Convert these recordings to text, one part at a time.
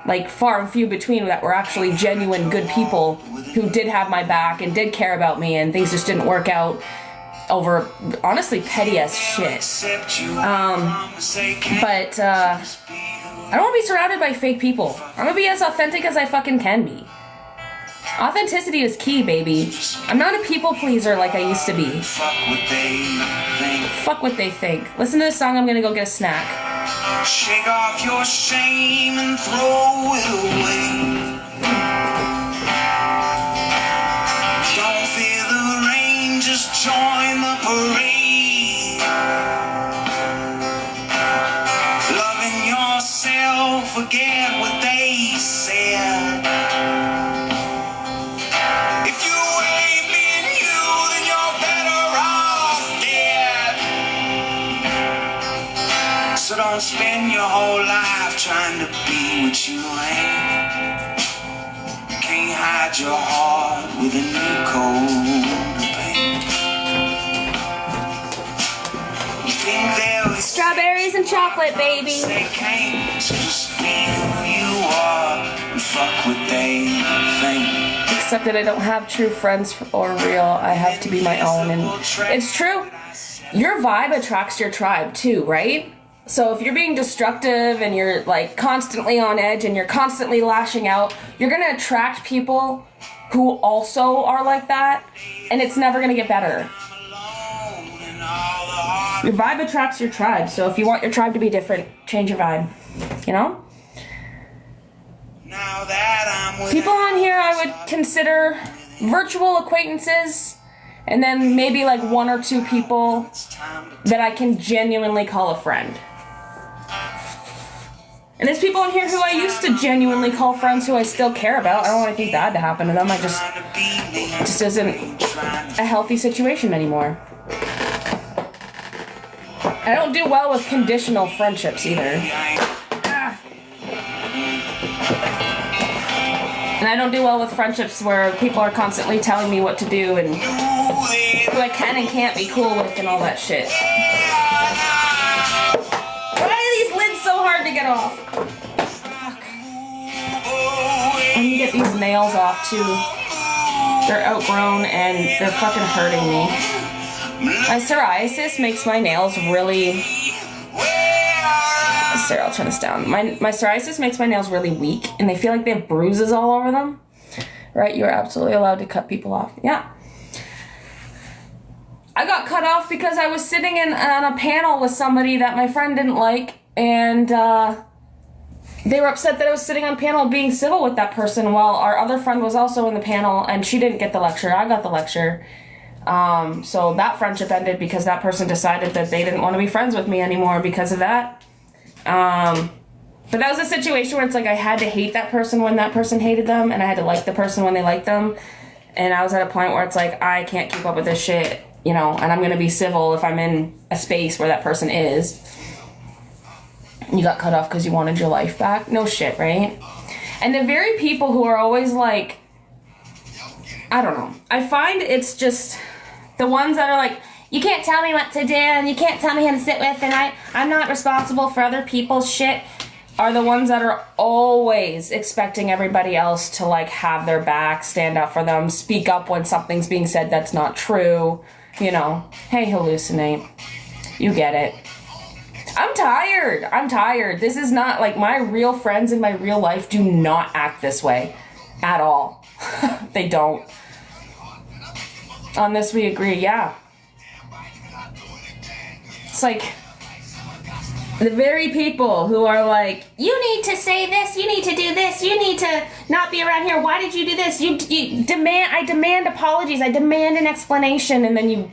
like far and few between that were actually genuine good people who did have my back and did care about me, and things just didn't work out over, honestly, petty as shit. But I don't want to be surrounded by fake people. I'm gonna be as authentic as I fucking can be. Authenticity is key, baby. I'm not a people pleaser like I used to be. Fuck what they think. Listen to this song, I'm gonna go get a snack. Shake off your shame and throw it away. Don't fear the rain, just join the parade. Loving yourself, forget what they said. If you ain't being you, then you're better off dead. So don't spend your whole life trying to be what you ain't. You can't hide your heart with a new coat of paint. You think there was Strawberries and chocolate, baby. they can't, so just be who you are and fuck what they think. Except that I don't have true friends or real. I have to be my own. And it's true. Your vibe attracts your tribe too, right? So if you're being destructive and you're like constantly on edge and you're constantly lashing out, you're going to attract people who also are like that, and it's never going to get better. Your vibe attracts your tribe. So if you want your tribe to be different, change your vibe. You know? Now that I'm People on here I would consider virtual acquaintances, and then maybe like one or two people that I can genuinely call a friend. And there's people on here who I used to genuinely call friends who I still care about. I don't want anything bad to happen to them. It just isn't a healthy situation anymore. I don't do well with conditional friendships either. And I don't do well with friendships where people are constantly telling me what to do and who I can and can't be cool with and all that shit. Why are these lids so hard to get off? Fuck. I need to get these nails off too. They're outgrown and they're fucking hurting me. My psoriasis makes my nails really... Sarah, I'll turn this down. My psoriasis makes my nails really weak, and they feel like they have bruises all over them. Right? You're absolutely allowed to cut people off. Yeah. I got cut off because I was sitting on a panel with somebody that my friend didn't like, and they were upset that I was sitting on panel being civil with that person while our other friend was also in the panel, and she didn't get the lecture. I got the lecture. So that friendship ended because that person decided that they didn't want to be friends with me anymore because of that. But that was a situation where it's like I had to hate that person when that person hated them, and I had to like the person when they liked them. And I was at a point where it's like, I can't keep up with this shit, you know, and I'm gonna be civil if I'm in a space where that person is. You got cut off because you wanted your life back? No shit, right? And the very people who are always like, I don't know. I find it's just the ones that are like, you can't tell me what to do, and you can't tell me who to sit with, and I'm not responsible for other people's shit, are the ones that are always expecting everybody else to, like, have their back, stand up for them, speak up when something's being said that's not true, you know. Hey, hallucinate. You get it. I'm tired. This is not, like, my real friends in my real life do not act this way at all. They don't. On this we agree, yeah. It's like the very people who are like, you need to say this, you need to do this, you need to not be around here, why did you do this? I demand apologies, I demand an explanation, and then you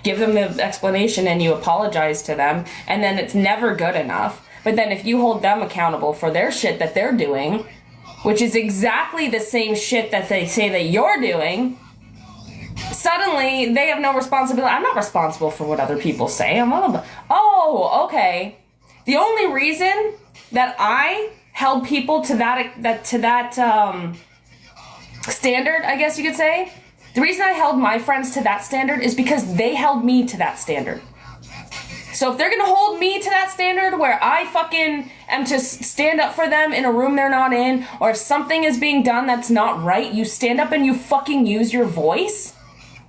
give them the explanation and you apologize to them, and then it's never good enough. But then if you hold them accountable for their shit that they're doing, which is exactly the same shit that they say that you're doing, suddenly they have no responsibility. I'm not responsible for what other people say. Oh, okay. The only reason that I held people to that standard, I guess you could say, the reason I held my friends to that standard is because they held me to that standard. So if they're gonna hold me to that standard where I fucking am to stand up for them in a room they're not in, or if something is being done that's not right, you stand up and you fucking use your voice?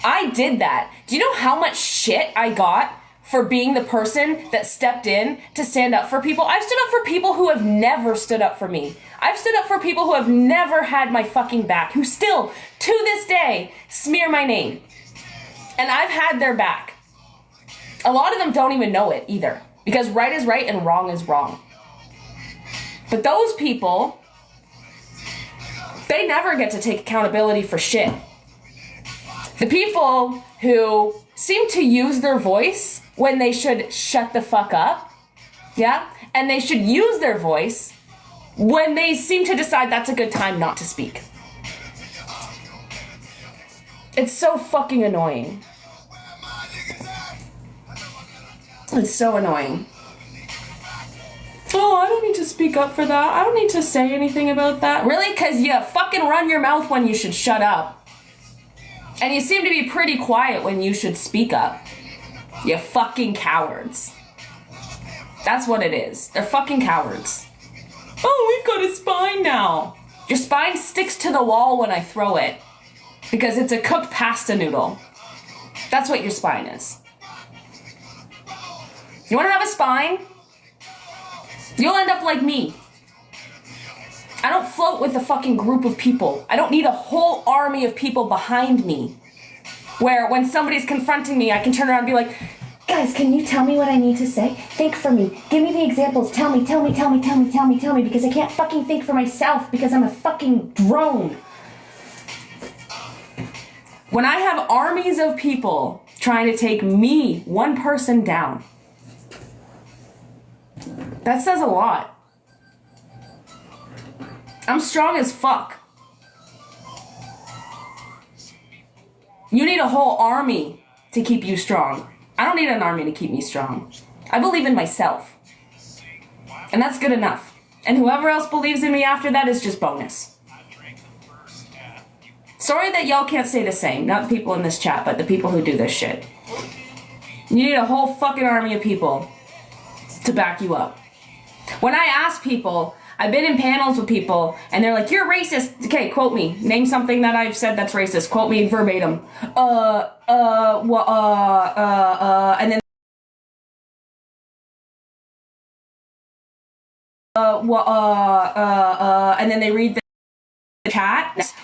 I did that. Do you know how much shit I got for being the person that stepped in to stand up for people? I've stood up for people who have never stood up for me. I've stood up for people who have never had my fucking back, who still, to this day, smear my name. And I've had their back. A lot of them don't even know it either, because right is right and wrong is wrong. But those people, they never get to take accountability for shit. The people who seem to use their voice when they should shut the fuck up, yeah? And they should use their voice when they seem to decide that's a good time not to speak. It's so fucking annoying. It's so annoying. Oh, I don't need to speak up for that. I don't need to say anything about that. Really? Because you fucking run your mouth when you should shut up. And you seem to be pretty quiet when you should speak up. You fucking cowards. That's what it is. They're fucking cowards. Oh, we've got a spine now. Your spine sticks to the wall when I throw it. Because it's a cooked pasta noodle. That's what your spine is. You want to have a spine? You'll end up like me. I don't float with a fucking group of people. I don't need a whole army of people behind me. Where when somebody's confronting me, I can turn around and be like, guys, can you tell me what I need to say? Think for me. Give me the examples. Tell me, because I can't fucking think for myself because I'm a fucking drone. When I have armies of people trying to take me, one person, down, that says a lot. I'm strong as fuck. You need a whole army to keep you strong. I don't need an army to keep me strong. I believe in myself. And that's good enough. And whoever else believes in me after that is just bonus. Sorry that y'all can't say the same. Not the people in this chat, but the people who do this shit. You need a whole fucking army of people to back you up. When I ask people, I've been in panels with people, and they're like, you're racist. Okay, quote me. Name something that I've said that's racist. Quote me verbatim. And then and then they read the chat.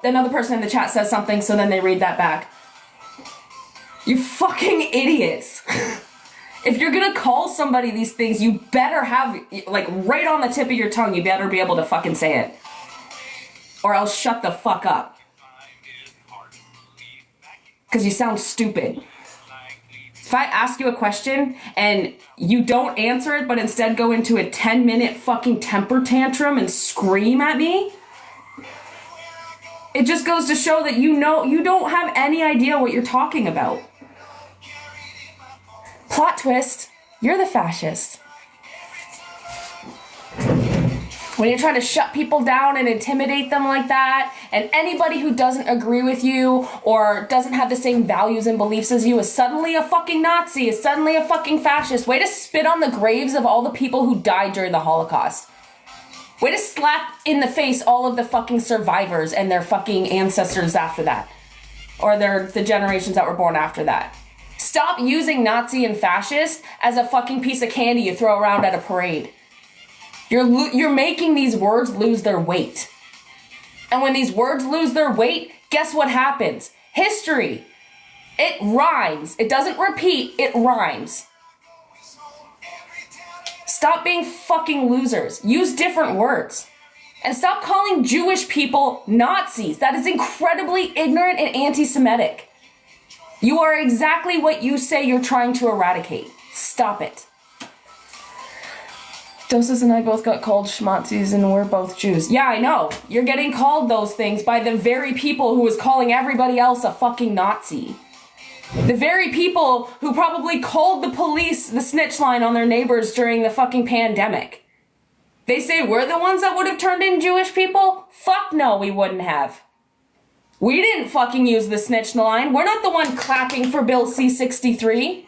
Another person in the chat says something, so then they read that back. You fucking idiots. If you're gonna call somebody these things, you better have, like, right on the tip of your tongue, you better be able to fucking say it. Or else shut the fuck up. Because you sound stupid. If I ask you a question and you don't answer it, but instead go into a 10-minute fucking temper tantrum and scream at me, it just goes to show that you don't have any idea what you're talking about. Plot twist, you're the fascist. When you're trying to shut people down and intimidate them like that, and anybody who doesn't agree with you or doesn't have the same values and beliefs as you is suddenly a fucking Nazi, is suddenly a fucking fascist. Way to spit on the graves of all the people who died during the Holocaust. Way to slap in the face all of the fucking survivors and their fucking ancestors after that. Or the generations that were born after that. Stop using Nazi and fascist as a fucking piece of candy you throw around at a parade. You're making these words lose their weight. And when these words lose their weight, guess what happens? History. It rhymes. It doesn't repeat, it rhymes. Stop being fucking losers. Use different words. And stop calling Jewish people Nazis. That is incredibly ignorant and anti-Semitic. You are exactly what you say you're trying to eradicate. Stop it. Doses and I both got called schmazis and we're both Jews. Yeah, I know. You're getting called those things by the very people who was calling everybody else a fucking Nazi. The very people who probably called the police the snitch line on their neighbors during the fucking pandemic. They say we're the ones that would have turned in Jewish people? Fuck no, we wouldn't have. We didn't fucking use the snitch line. We're not the one clapping for Bill C-63.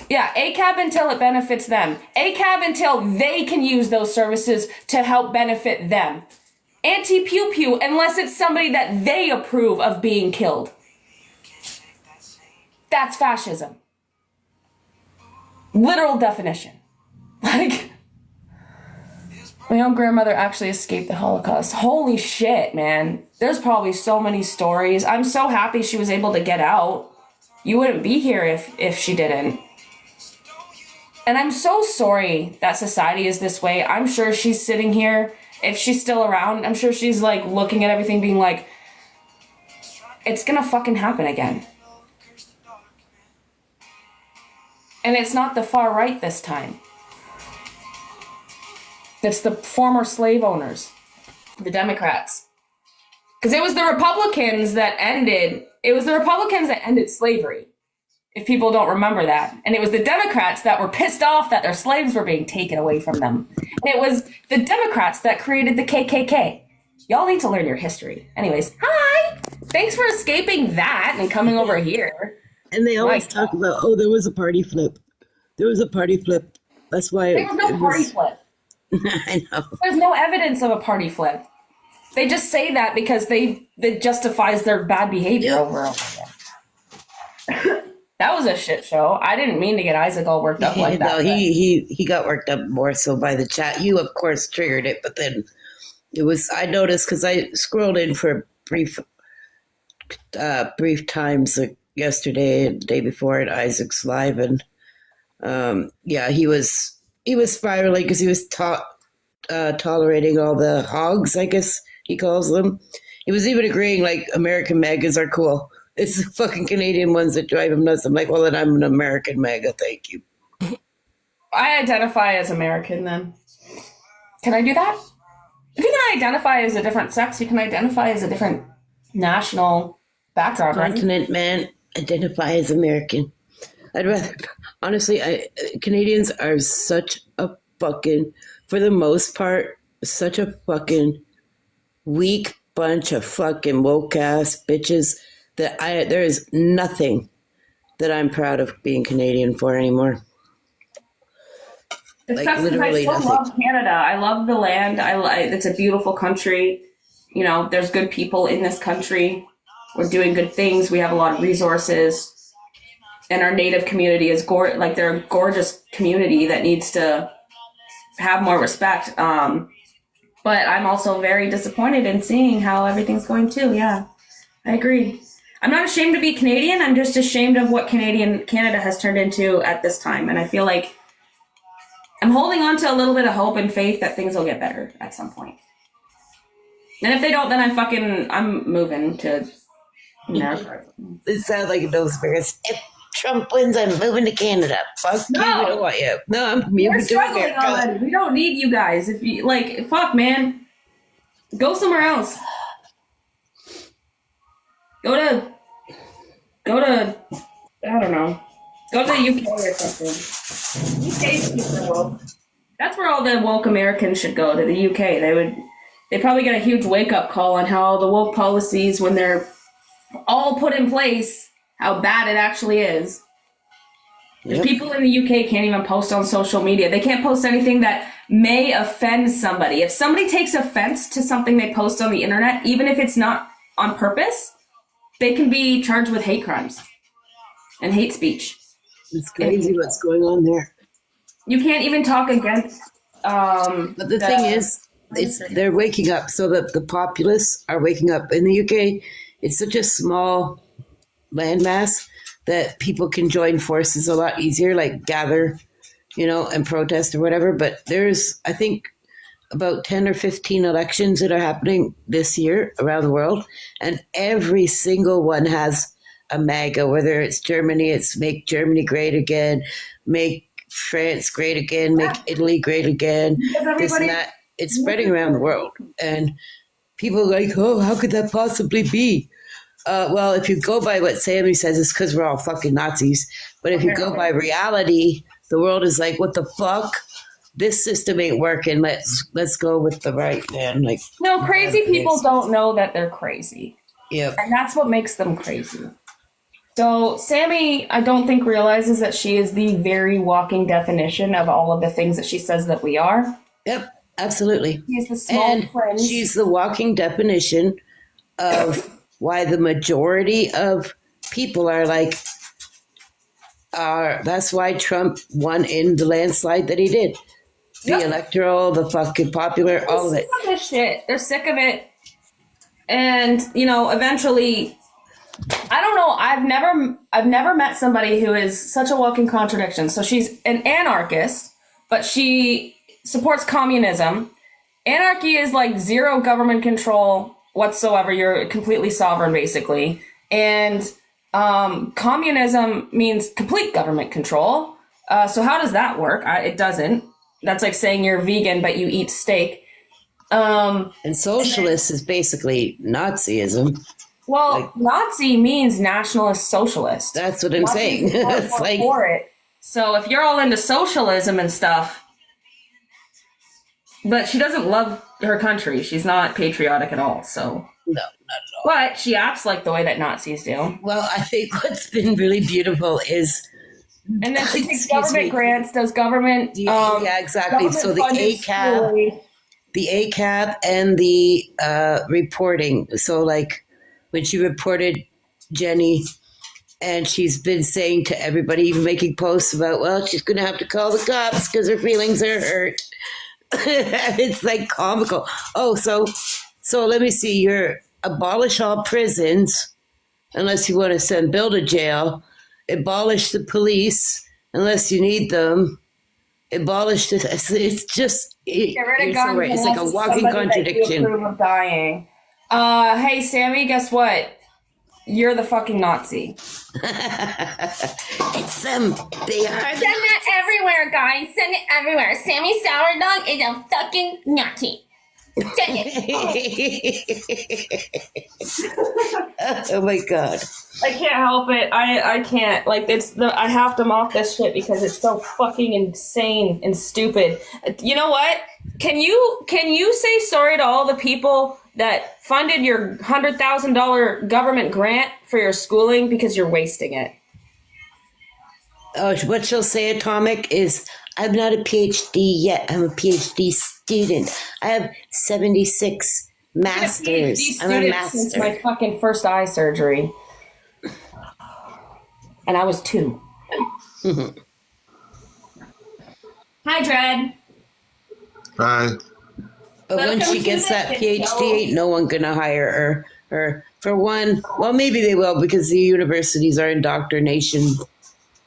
Yeah, ACAB until it benefits them. ACAB until they can use those services to help benefit them. Anti-pew-pew unless it's somebody that they approve of being killed. That's fascism. Literal definition. Like, my own grandmother actually escaped the Holocaust. Holy shit, man. There's probably so many stories. I'm so happy she was able to get out. You wouldn't be here if she didn't. And I'm so sorry that society is this way. I'm sure she's sitting here, if she's still around, I'm sure she's like looking at everything being like, it's gonna fucking happen again. And it's not the far right this time. It's the former slave owners, the Democrats. Because it was the Republicans that ended slavery, if people don't remember that. And it was the Democrats that were pissed off that their slaves were being taken away from them. And it was the Democrats that created the KKK. Y'all need to learn your history. Anyways, hi! Thanks for escaping that and coming over here. And they always talk about, there was a party flip. There was a party flip. That's why there was no party flip. I know. There's no evidence of a party flip. They just say that because that justifies their bad behavior overall. That was a shit show. I didn't mean to get Isaac all worked up like that. No, he got worked up more so by the chat. You, of course, triggered it, but then I noticed because I scrolled in for brief times yesterday and the day before at Isaac's live, and he was spiraling because he was tolerating all the hogs, I guess he calls them. He was even agreeing like American MAGAs are cool. It's the fucking Canadian ones that drive him nuts. I'm like, well, then I'm an American MAGA, thank you. I identify as American then. Can I do that? If you can identify as a different sex, you can identify as a different national background, right? Continent man, identify as American. I'd rather, honestly, Canadians are such a fucking, for the most part, such a fucking weak bunch of fucking woke ass bitches that there is nothing that I'm proud of being Canadian for anymore. It sucks because I still love Canada. I love the land. It's a beautiful country. You know, there's good people in this country. We're doing good things. We have a lot of resources. And our native community is they're a gorgeous community that needs to have more respect. But I'm also very disappointed in seeing how everything's going too. Yeah, I agree. I'm not ashamed to be Canadian. I'm just ashamed of what Canada has turned into at this time. And I feel like I'm holding on to a little bit of hope and faith that things will get better at some point. And if they don't, then I'm moving to America. It sounds like those bears. If Trump wins, I'm moving to Canada. Fuck you, we don't want you. No, I'm moving to struggling already. We don't need you guys. If you fuck, man, go somewhere else. Go to, I don't know. Go to the UK or something. UK's super woke. That's where all the woke Americans should go, to the UK. They probably get a huge wake-up call on how the woke policies, when they're all put in place, how bad it actually is. Yep. People in the UK can't even post on social media. They can't post anything that may offend somebody. If somebody takes offense to something they post on the internet, even if it's not on purpose, they can be charged with hate crimes and hate speech. It's crazy what's going on there. You can't even talk against. But the thing is, they're waking up, so that the populace are waking up. In the UK, it's such a small landmass that people can join forces a lot easier, like gather, and protest or whatever. But there's, I think, about 10 or 15 elections that are happening this year around the world, and every single one has a MAGA, whether it's Germany, it's make Germany great again, make France great again, make Italy great again, this and that. It's spreading around the world, and people are like, oh, how could that possibly be? Well, if you go by what Sammy says, it's because we're all fucking Nazis. But if you go by reality, the world is like, what the fuck? this system ain't working. Let's go with the right man. Like, No, crazy people don't know that they're crazy. yep. And that's what makes them crazy. So Sammy, I don't think realizes that she is the very walking definition of all of the things that she says that we are. Yep, absolutely. She's the small And fringe. she's the walking definition of why the majority of people are like, that's why Trump won in the landslide that he did. The Yep. electoral, the fucking popular, all of They're it. sick of this shit. They're sick of it. And, you know, eventually, I don't know, I've never met somebody who is such a walking contradiction. So she's an anarchist, but she supports communism. Anarchy is like zero government control whatsoever. You're completely sovereign, basically. And communism means complete government control. So how does that work? It doesn't. That's like saying you're vegan, but you eat steak. And socialist is basically Nazism. Well, Nazi means nationalist socialist. That's what I'm saying. It's like, For it. So if you're all into socialism and stuff, but she doesn't love her country. She's not patriotic at all. So, no, not at all. but she acts like the way that Nazis do. Well, I think what's been really beautiful is, And then she takes Excuse government me. grants, does government. yeah, exactly. So the government-funded ACAB, schooling. the ACAB and the reporting. So like when she reported Jenny, and she's been saying to everybody, even making posts about, well, she's going to have to call the cops because her feelings are hurt. It's like comical. Oh, so let me see. You're abolish all prisons unless you want to send Bill to jail. Abolish the police unless you need them. Abolish this. It's just Get rid of you're so guns right. It's like a unless walking somebody that you contradiction. approve of dying. Hey Sammy, guess what? You're the fucking Nazi. It's them. They are. Send that everywhere, guys. Send it everywhere. Sammy Sour Dog is a fucking Nazi. Send it. Oh my god. I can't help it. I can't. Like I have to mock this shit because it's so fucking insane and stupid. You know what? Can you say sorry to all the people that funded your $100,000 government grant for your schooling because you're wasting it? Oh, what she'll say, Atomic, is I'm not a PhD yet. I'm a PhD student. I have 76 masters. I'm a student since my master. fucking first eye surgery, and I was 2. Hi, Dred. Hi. But when Welcome she to gets the that show. PhD, ain't no one gonna hire her. For one, well, maybe they will because the universities are indoctrination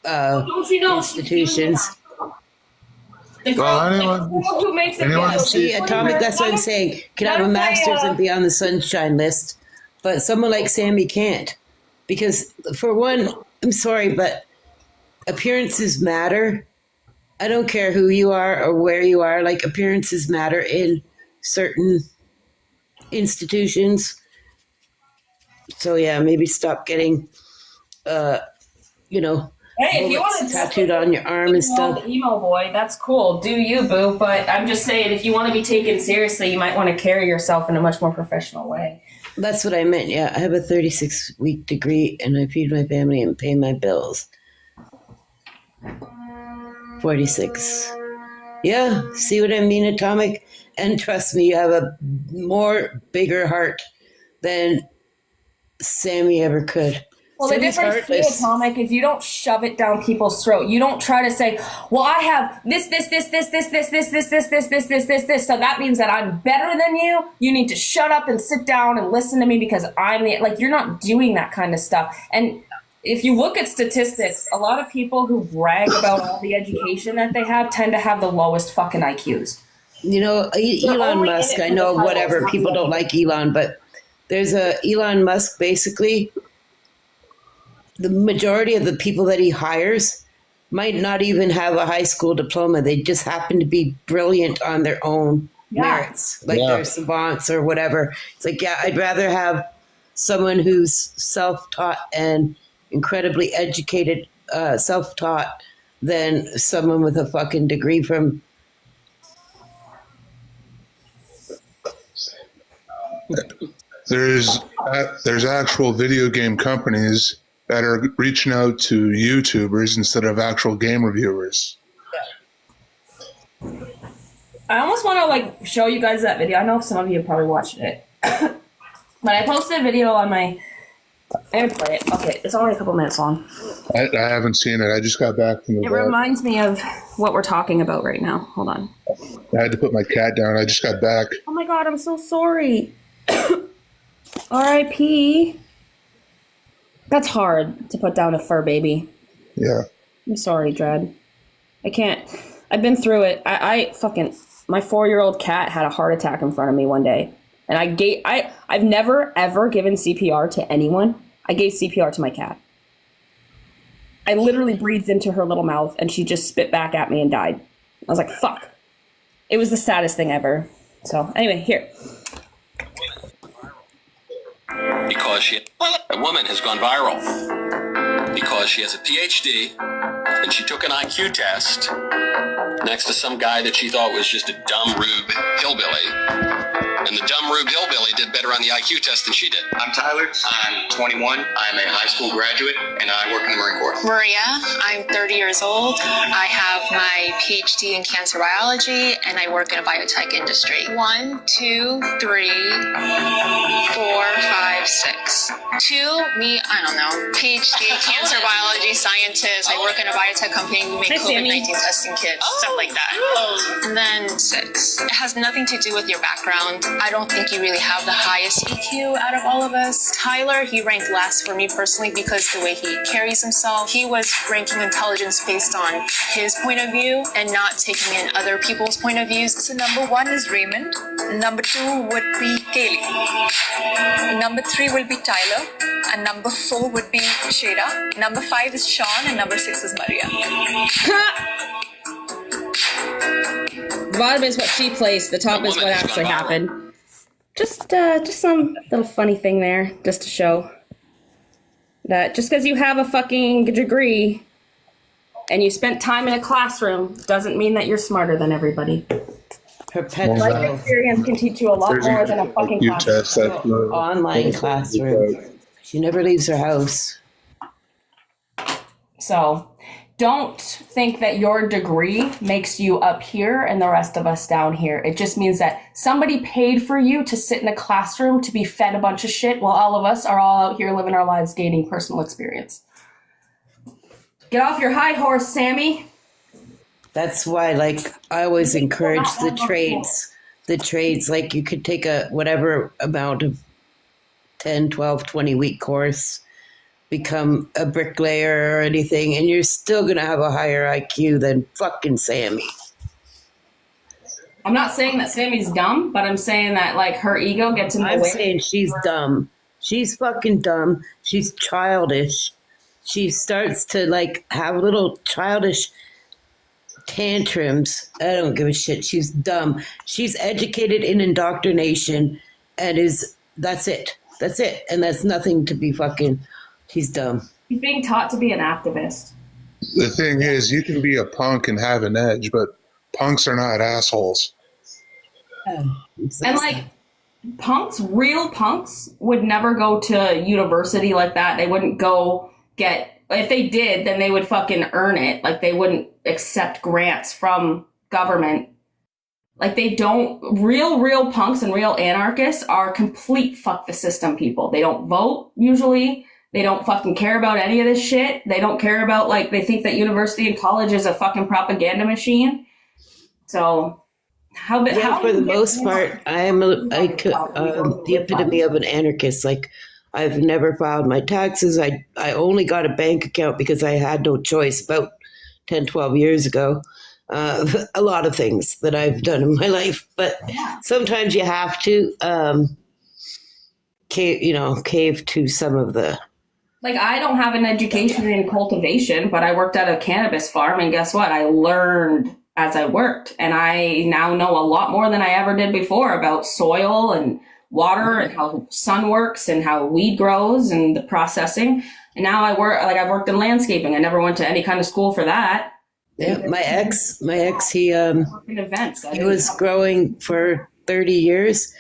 Don't you know she's doing institutions. The girl, Well, the anyone- girl who makes the anyone videos, see- See, Atomic, that's what I'm saying. Can have a master's and be on the sunshine list, but someone like Sammy can't. Because, for one, I'm sorry, but appearances matter. I don't care who you are or where you are, like, appearances matter in certain institutions. So, yeah, maybe stop getting, you know, Hey, if you want bullets to tattooed on your arm and stuff. emo boy, that's cool. Do you, boo? But I'm just saying, if you want to be taken seriously, you might want to carry yourself in a much more professional way. That's what I meant. Yeah, I have a 36-week degree and I feed my family and pay my bills. 46. Yeah, see what I mean, Atomic? And trust me, you have a bigger heart than Sammy ever could. Well, the Sammy's difference too, heartless. Atomic, is you don't shove it down people's throat. You don't try to say, well, I have this. So that means that I'm better than you. You need to shut up and sit down and listen to me because I'm the, like, you're not doing that kind of stuff. And if you look at statistics, a lot of people who brag about all the education that they have tend to have the lowest fucking IQs. You know, Elon only in Musk, it I for the know titles, whatever, not people the don't like Elon, but there's a Elon Musk, basically, the majority of the people that he hires might not even have a high school diploma. They just happen to be brilliant on their own merits, like Yeah. they're savants or whatever. It's like, yeah, I'd rather have someone who's self-taught and incredibly educated, self-taught, than someone with a fucking degree from There's actual video game companies that are reaching out to YouTubers instead of actual game reviewers. I almost want to like show you guys that video. I know some of you have probably watched it, but I posted a video on my. I'm gonna play it. Okay, it's only a couple minutes long. I haven't seen it. I just got back from the It vet. reminds me of what we're talking about right now. Hold on. I had to put my cat down. I just got back. Oh my god, I'm so sorry. R.I.P. That's hard to put down a fur baby. Yeah. I'm sorry, Dread. I can't. I've been through it. I fucking. My 4-year-old cat had a heart attack in front of me one day. And I've never, ever given CPR to anyone. I gave CPR to my cat. I literally breathed into her little mouth and she just spit back at me and died. I was like, fuck. It was the saddest thing ever. So, anyway, here. Because a woman has gone viral because she has a PhD and she took an IQ test next to some guy that she thought was just a dumb rube hillbilly. And the dumb rube hillbilly did better on the IQ test than she did. I'm Tyler. I'm 21. I'm a high school graduate, and I work in the Marine Corps. Maria, I'm 30 years old. I have my PhD in cancer biology, and I work in a biotech industry. 1, 2, 3, 4, 5, 6. 2, me, I don't know. PhD, cancer biology scientist. I work in a biotech company. We make COVID-19 testing kits, stuff like that. And then 6. It has nothing to do with your background. I don't think you really have the highest EQ out of all of us. Tyler, he ranked last for me personally because the way he carries himself. He was ranking intelligence based on his point of view and not taking in other people's point of views. So number 1 is Raymond. Number 2 would be Kaylee. Number 3 will be Tyler. And number 4 would be Shada. Number 5 is Sean. And number 6 is Maria. The bottom is what she placed. The top is what actually happened. Just some little funny thing there, just to show that just because you have a fucking degree and you spent time in a classroom doesn't mean that you're smarter than everybody. Perpetual Life experience can teach you a lot more than a fucking IQ test. classroom. online classroom. She never leaves her house. So don't think that your degree makes you up here and the rest of us down here. It just means that somebody paid for you to sit in a classroom to be fed a bunch of shit while all of us are all out here living our lives gaining personal experience. Get off your high horse, Sammy. That's why, like, I always encourage the trades. The trades, like, you could take a whatever amount of 10, 12, 20 week course, become a bricklayer or anything, and you're still going to have a higher IQ than fucking Sammy. I'm not saying that Sammy's dumb, but I'm saying that, like, her ego gets in the way. I'm saying she's dumb. She's fucking dumb. She's childish. She starts to, like, have little childish tantrums. I don't give a shit. She's dumb. She's educated in indoctrination and that's it. That's it. And that's nothing to be fucking, she's dumb. She's being taught to be an activist. The thing is, you can be a punk and have an edge, but punks are not assholes. And like punks, real punks would never go to university like that. They wouldn't go get, if they did, then they would fucking earn it. Like they wouldn't accept grants from government. Like they don't, real punks and real anarchists are complete fuck the system people. They don't vote usually. They don't fucking care about any of this shit. They don't care about, like, they think that university and college is a fucking propaganda machine. So how for the most part, I am the epitome of an anarchist. Like, I've never filed my taxes. I only got a bank account because I had no choice about 10, 12 years ago. A lot of things that I've done in my life, but sometimes you have to cave to some of the. Like, I don't have an education in cultivation, but I worked at a cannabis farm, and guess what? I learned as I worked, and I now know a lot more than I ever did before about soil and water and how sun works and how weed grows and the processing. And now I've worked in landscaping. I never went to any kind of school for that. Yeah, my ex, he In events. he was growing for 30 years,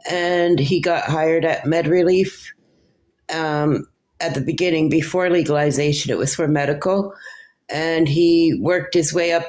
and he got hired at MedRelief. At the beginning, before legalization, it was for medical, and he worked his way up